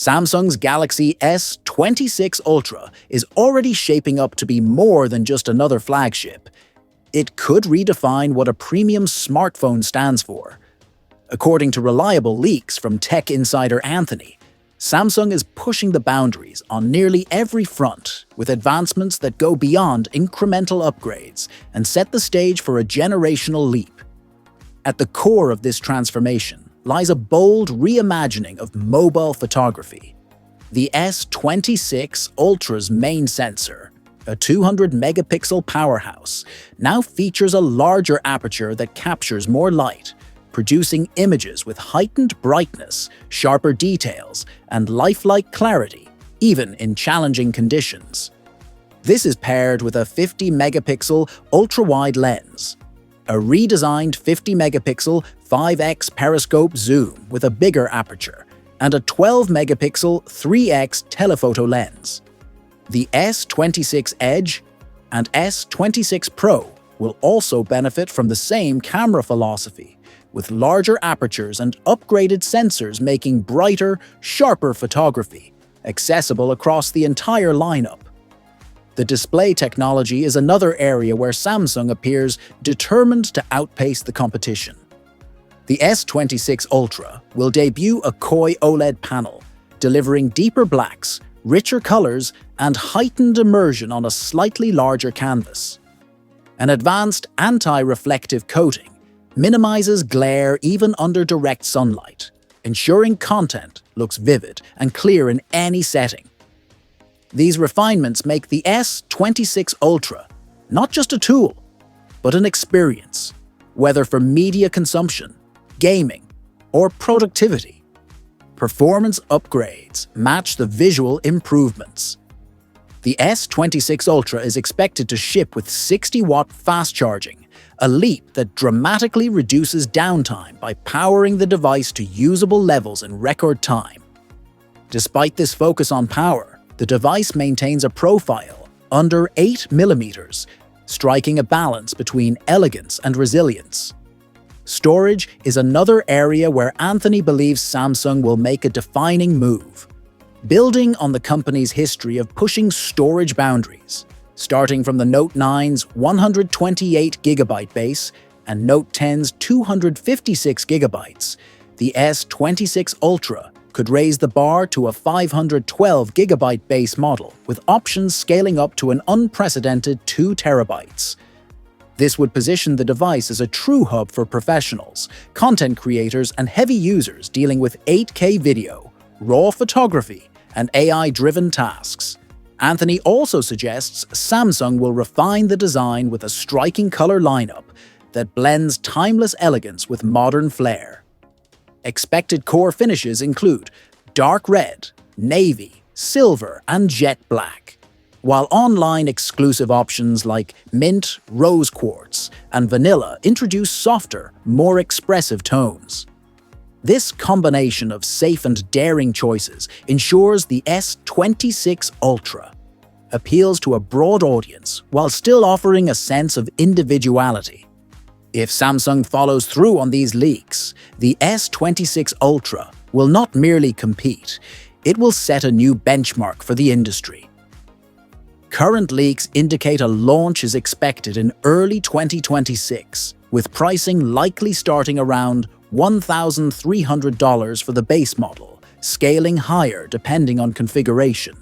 Samsung's Galaxy S26 Ultra is already shaping up to be more than just another flagship. It could redefine what a premium smartphone stands for. According to reliable leaks from tech insider Anthony, Samsung is pushing the boundaries on nearly every front with advancements that go beyond incremental upgrades and set the stage for a generational leap. At the core of this transformation lies a bold reimagining of mobile photography. The S26 Ultra's main sensor, a 200-megapixel powerhouse, now features a larger aperture that captures more light, producing images with heightened brightness, sharper details, and lifelike clarity, even in challenging conditions. This is paired with a 50-megapixel ultra-wide lens, a redesigned 50-megapixel 5x periscope zoom with a bigger aperture, and a 12-megapixel 3x telephoto lens. The S26 Edge and S26 Pro will also benefit from the same camera philosophy, with larger apertures and upgraded sensors making brighter, sharper photography accessible across the entire lineup. The display technology is another area where Samsung appears determined to outpace the competition. The S26 Ultra will debut a Koi OLED panel, delivering deeper blacks, richer colors, and heightened immersion on a slightly larger canvas. An advanced anti-reflective coating minimizes glare even under direct sunlight, ensuring content looks vivid and clear in any setting. These refinements make the S26 Ultra not just a tool, but an experience, whether for media consumption, gaming, or productivity. Performance upgrades match the visual improvements. The S26 Ultra is expected to ship with 60-watt fast charging, a leap that dramatically reduces downtime by powering the device to usable levels in record time. Despite this focus on power, the device maintains a profile under 8mm, striking a balance between elegance and resilience. Storage is another area where Anthony believes Samsung will make a defining move. Building on the company's history of pushing storage boundaries, starting from the Note 9's 128GB base and Note 10's 256GB, the S26 Ultra could raise the bar to a 512GB base model, with options scaling up to an unprecedented 2TB. This would position the device as a true hub for professionals, content creators, and heavy users dealing with 8K video, raw photography, and AI-driven tasks. Anthony also suggests Samsung will refine the design with a striking color lineup that blends timeless elegance with modern flair. Expected core finishes include dark red, navy, silver, and jet black, while online exclusive options like mint, rose quartz, and vanilla introduce softer, more expressive tones. This combination of safe and daring choices ensures the S26 Ultra appeals to a broad audience while still offering a sense of individuality. If Samsung follows through on these leaks, the S26 Ultra will not merely compete, it will set a new benchmark for the industry. Current leaks indicate a launch is expected in early 2026, with pricing likely starting around $1,300 for the base model, scaling higher depending on configuration.